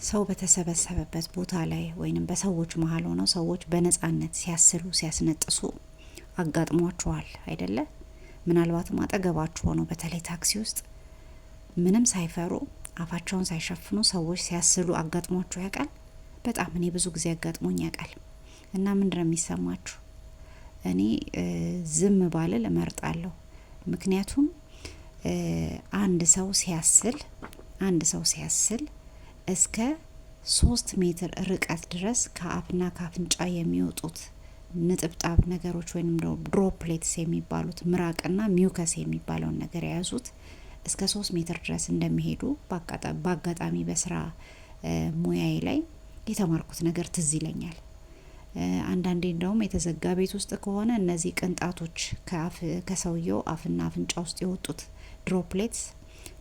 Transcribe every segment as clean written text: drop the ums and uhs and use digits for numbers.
ሰው በተሰበሰበበት ቦታ ላይ ወይንም በሰዎች መሀል ሆነው ሰዎች በነጻነት ሲያስሉ ሲያስነጥሱ አጋጥሟቸዋል አይደለ? ምናልባትም አጠገባችሁ ሆነው በተለይ ታክሲ ውስጥ ምንም ሳይፈሩ አፋቸውን ሳይሸፍኑ ሰዎች ሲያስሉ አጋጥሟችሁ ያውቃል? በጣም እኔ ብዙ ጊዜ አጋጥሞኝ ያውቃል። እና ምንድነው የሚሰማችሁ? እኔ ዝም ባልል እመርጣለሁ። ምክንያቱም አንድ ሰው ሲያስል እስከ 3 ሜትር ርቀት ድረስ ከአፍና ከአፍንጫ የሚወጡት ንጥብጣብ ነገሮች ወይም ድሮፕሌትስ የሚባሉት ምራቅና ሚውከስ የሚባለውን ነገር የያዙት እስከ 3 ሜትር ድረስ እንደሚሄዱ በአጋጣሚ በስራ ሙያዬ ላይ የተማርኩት ነገር ትዝ ይለኛል። አንዳንዴ እንደውም የተዘጋ ቤት ውስጥ ከሆነ እነዚህ ቅንጣቶች ከሰውየው አፍና አፍንጫ ውስጥ የወጡት ድሮፕሌትስ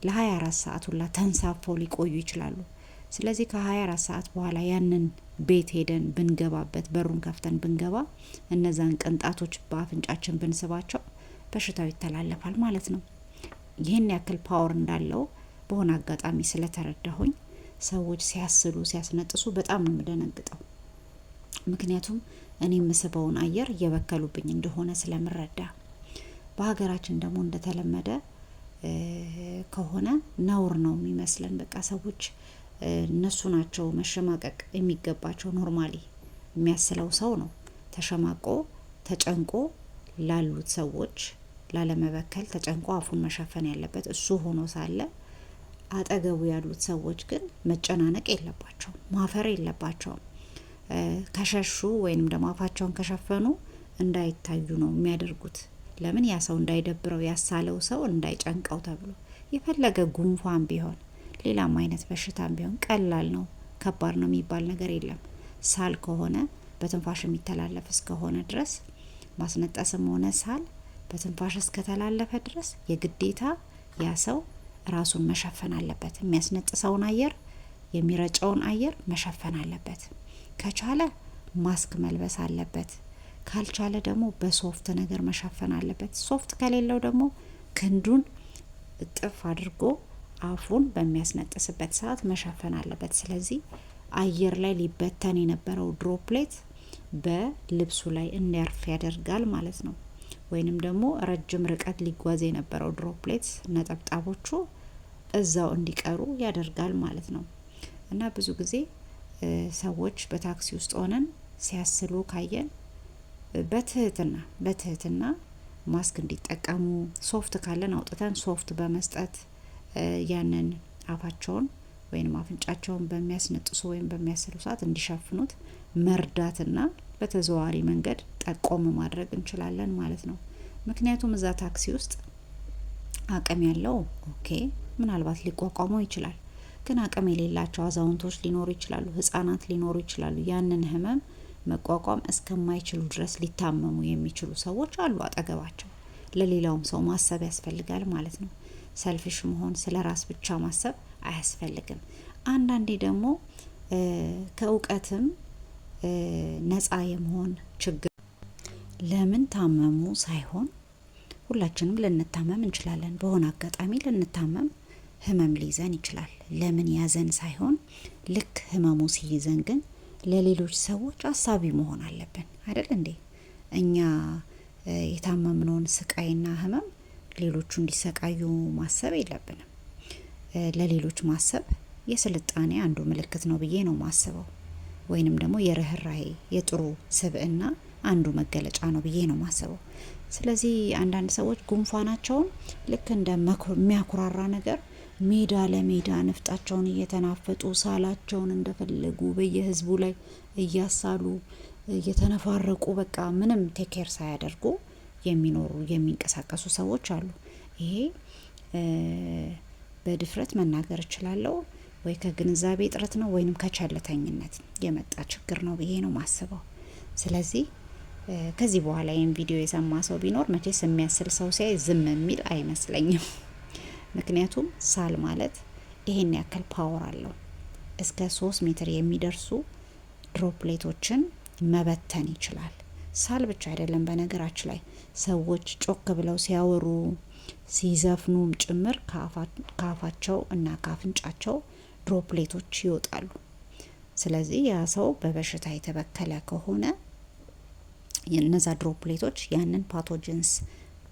ለ24 ሰዓት ሁላ ተንሳፈው ሊቆዩ ይችላሉ። ስለዚህ ከ24 ሰዓት በኋላ ያንን ቤት ሄደን ብንገባበት በሩን ከፍተን ብንገባ እነዛን ቅንጣቶች በአፍንጫችን ብንስባቸው በሽታው ይተላለፋል ማለት ነው። ይህን ያክል ፓወር እንዳለው በሆነ አጋጣሚ ስለተረዳሁኝ ሰዎች ሲያስሉ ሲያስነጥሱ በጣም ነው የምደነግጠው። ምክንያቱም እኔ የምስበውን አየር እየበከሉብኝ እንደሆነ ስለምረዳ። በሀገራችን ደግሞ እንደተለመደ ከሆነ ነውር ነው የሚመስለን። በቃ ሰዎች እነሱ ናቸው መሸማቀቅ የሚገባቸው። ኖርማሊ የሚያስለው ሰው ነው ተሸማቆ ተጨንቆ ላሉት ሰዎች ላለመበከል ተጨንቆ አፉን መሸፈን ያለበት እሱ ሆኖ ሳለ አጠገቡ ያሉት ሰዎች ግን መጨናነቅ የለባቸውም፣ ማፈር የለባቸውም። ከሸሹ ወይንም ደግሞ አፋቸውን ከሸፈኑ እንዳይታዩ ነው የሚያደርጉት። ለምን? ያ ሰው እንዳይደብረው፣ ያሳለው ሰው እንዳይጨንቀው ተብሎ። የፈለገ ጉንፋን ቢሆን ሌላም አይነት በሽታም ቢሆን ቀላል ነው ከባድ ነው የሚባል ነገር የለም። ሳል ከሆነ በትንፋሽ የሚተላለፍ እስከሆነ ድረስ ማስነጠስም ሆነ ሳል በትንፋሽ እስከተላለፈ ድረስ የግዴታ ያ ሰው ራሱን መሸፈን አለበት። የሚያስነጥሰውን አየር የሚረጨውን አየር መሸፈን አለበት። ከቻለ ማስክ መልበስ አለበት። ካልቻለ ደግሞ በሶፍት ነገር መሸፈን አለበት። ሶፍት ከሌለው ደግሞ ክንዱን እጥፍ አድርጎ አፉን በሚያስነጥስበት ሰዓት መሸፈን አለበት። ስለዚህ አየር ላይ ሊበተን የነበረው ድሮፕሌት በልብሱ ላይ እንዲያርፍ ያደርጋል ማለት ነው። ወይንም ደግሞ ረጅም ርቀት ሊጓዝ የነበረው ድሮፕሌት ነጠብጣቦቹ እዛው እንዲቀሩ ያደርጋል ማለት ነው። እና ብዙ ጊዜ ሰዎች በታክሲ ውስጥ ሆነን ሲያስሉ ካየን በትህትና ማስክ እንዲጠቀሙ፣ ሶፍት ካለን አውጥተን ሶፍት በመስጠት ያንን አፋቸውን ወይም አፍንጫቸውን በሚያስነጥሱ ወይም በሚያስሉ ሰዓት እንዲሸፍኑት መርዳትና በተዘዋዋሪ መንገድ ጠቆም ማድረግ እንችላለን ማለት ነው። ምክንያቱም እዛ ታክሲ ውስጥ አቅም ያለው ኦኬ ምናልባት ሊቋቋመው ይችላል። ግን አቅም የሌላቸው አዛውንቶች ሊኖሩ ይችላሉ፣ ህጻናት ሊኖሩ ይችላሉ። ያንን ህመም መቋቋም እስከማይችሉ ድረስ ሊታመሙ የሚችሉ ሰዎች አሉ አጠገባቸው። ለሌላውም ሰው ማሰብ ያስፈልጋል ማለት ነው። ሰልፊሽ መሆን፣ ስለ ራስ ብቻ ማሰብ አያስፈልግም። አንዳንዴ ደግሞ ከእውቀትም ነፃ የመሆን ችግር ለምን ታመሙ ሳይሆን ሁላችንም ልንታመም እንችላለን። በሆነ አጋጣሚ ልንታመም ህመም ሊይዘን ይችላል። ለምን ያዘን ሳይሆን ልክ ህመሙ ሲይዘን ግን ለሌሎች ሰዎች አሳቢ መሆን አለብን አይደል እንዴ? እኛ የታመምነውን ስቃይና ህመም ሌሎቹ እንዲሰቃዩ ማሰብ የለብንም። ለሌሎች ማሰብ የስልጣኔ አንዱ ምልክት ነው ብዬ ነው ማስበው። ወይንም ደግሞ የርህራሄ የጥሩ ስብዕና አንዱ መገለጫ ነው ብዬ ነው ማስበው። ስለዚህ አንዳንድ ሰዎች ጉንፋናቸውን ልክ እንደ የሚያኩራራ ነገር ሜዳ ለሜዳ ነፍጣቸውን እየተናፈጡ ሳላቸውን እንደፈለጉ በየህዝቡ ላይ እያሳሉ እየተነፋረቁ በቃ ምንም ቴኬር ሳያደርጉ የሚኖሩ የሚንቀሳቀሱ ሰዎች አሉ። ይሄ በድፍረት መናገር እችላለሁ ወይ ከግንዛቤ እጥረት ነው ወይንም ከቸልተኝነት የመጣ ችግር ነው ብዬ ነው ማስበው። ስለዚህ ከዚህ በኋላ ይህን ቪዲዮ የሰማ ሰው ቢኖር መቼስ የሚያስል ሰው ሲያይ ዝም የሚል አይመስለኝም። ምክንያቱም ሳል ማለት ይሄን ያክል ፓወር አለው። እስከ 3 ሜትር የሚደርሱ ድሮፕሌቶችን መበተን ይችላል። ሳል ብቻ አይደለም፣ በነገራችን ላይ ሰዎች ጮክ ብለው ሲያወሩ ሲዘፍኑም ጭምር ከአፋቸው እና ከአፍንጫቸው ድሮፕሌቶች ይወጣሉ። ስለዚህ ያ ሰው በበሽታ የተበከለ ከሆነ እነዛ ድሮፕሌቶች ያንን ፓቶጀንስ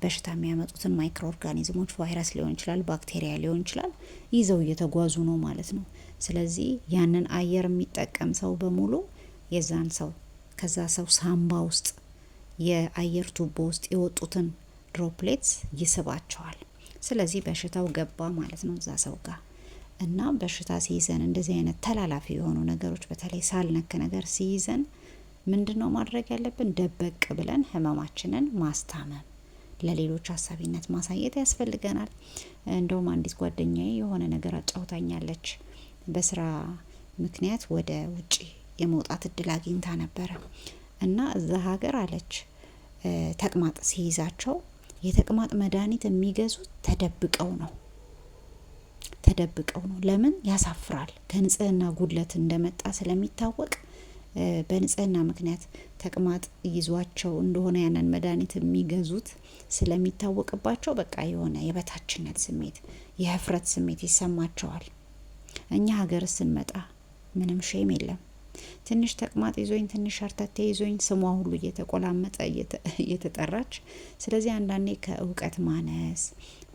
በሽታ የሚያመጡትን ማይክሮ ኦርጋኒዝሞች ቫይረስ ሊሆን ይችላል፣ ባክቴሪያ ሊሆን ይችላል፣ ይዘው እየተጓዙ ነው ማለት ነው። ስለዚህ ያንን አየር የሚጠቀም ሰው በሙሉ የዛን ሰው ከዛ ሰው ሳምባ ውስጥ የአየር ቱቦ ውስጥ የወጡትን ድሮፕሌትስ ይስባቸዋል። ስለዚህ በሽታው ገባ ማለት ነው እዛ ሰው ጋር እና በሽታ ሲይዘን እንደዚህ አይነት ተላላፊ የሆኑ ነገሮች በተለይ ሳል ነክ ነገር ሲይዘን ምንድነው ማድረግ ያለብን? ደበቅ ብለን ህመማችንን ማስታመም፣ ለሌሎች አሳቢነት ማሳየት ያስፈልገናል። እንደውም አንዲት ጓደኛዬ የሆነ ነገር አጫውታኛለች። በስራ ምክንያት ወደ ውጪ የመውጣት እድል አግኝታ ነበረ እና እዛ ሀገር አለች ተቅማጥ ሲይዛቸው የተቅማጥ መድኃኒት የሚገዙት ተደብቀው ነው። ለምን? ያሳፍራል። ከንጽህና ጉድለት እንደመጣ ስለሚታወቅ በንጽህና ምክንያት ተቅማጥ ይዟቸው እንደሆነ ያንን መድኃኒት የሚገዙት ስለሚታወቅባቸው በቃ የሆነ የበታችነት ስሜት፣ የህፍረት ስሜት ይሰማቸዋል። እኛ ሀገር ስንመጣ ምንም ሼም የለም። ትንሽ ተቅማጥ ይዞኝ፣ ትንሽ ሸርተቴ ይዞኝ ስሟ ሁሉ እየተቆላመጠ እየተጠራች። ስለዚህ አንዳንዴ ከእውቀት ማነስ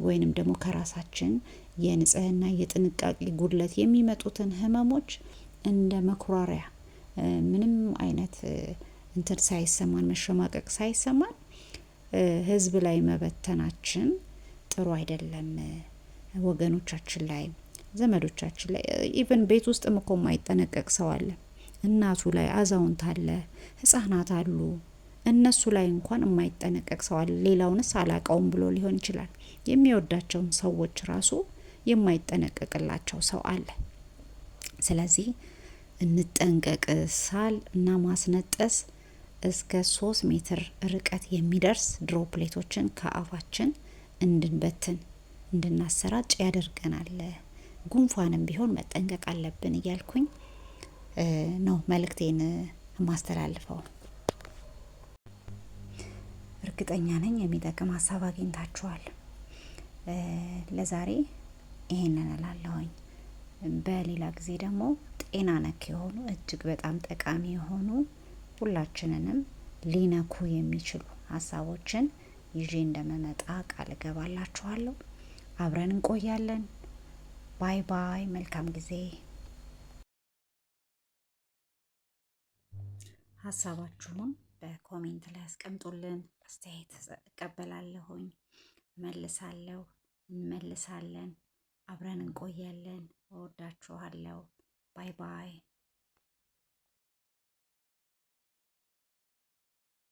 ወይንም ደግሞ ከራሳችን የንጽህና የጥንቃቄ ጉድለት የሚመጡትን ህመሞች እንደ መኩራሪያ ምንም አይነት እንትን ሳይሰማን መሸማቀቅ ሳይሰማን ህዝብ ላይ መበተናችን ጥሩ አይደለም። ወገኖቻችን ላይ፣ ዘመዶቻችን ላይ ኢቨን ቤት ውስጥም እኮ የማይጠነቀቅ ሰው አለ። እናቱ ላይ አዛውንት አለ፣ ህጻናት አሉ። እነሱ ላይ እንኳን የማይጠነቀቅ ሰው አለ። ሌላውንስ አላቀውም ብሎ ሊሆን ይችላል። የሚወዳቸውን ሰዎች ራሱ የማይጠነቀቅላቸው ሰው አለ። ስለዚህ እንጠንቀቅ። ሳል እና ማስነጠስ እስከ 3 ሜትር ርቀት የሚደርስ ድሮፕሌቶችን ከአፋችን እንድንበትን እንድናሰራጭ ያደርገናል። ጉንፋንም ቢሆን መጠንቀቅ አለብን እያልኩኝ ነው መልእክቴን የማስተላልፈው። እርግጠኛ ነኝ የሚጠቅም ሀሳብ አግኝታችኋል። ለዛሬ ይሄንን እላለሁኝ። በሌላ ጊዜ ደግሞ ጤና ነክ የሆኑ እጅግ በጣም ጠቃሚ የሆኑ ሁላችንንም ሊነኩ የሚችሉ ሀሳቦችን ይዤ እንደመመጣ ቃል እገባላችኋለሁ። አብረን እንቆያለን። ባይ ባይ። መልካም ጊዜ። ሀሳባችሁን በኮሜንት ላይ አስቀምጡልን። አስተያየት እቀበላለሁኝ፣ እመልሳለሁ፣ እንመልሳለን። አብረን እንቆያለን። እወዳችኋለሁ። ባይ ባይ።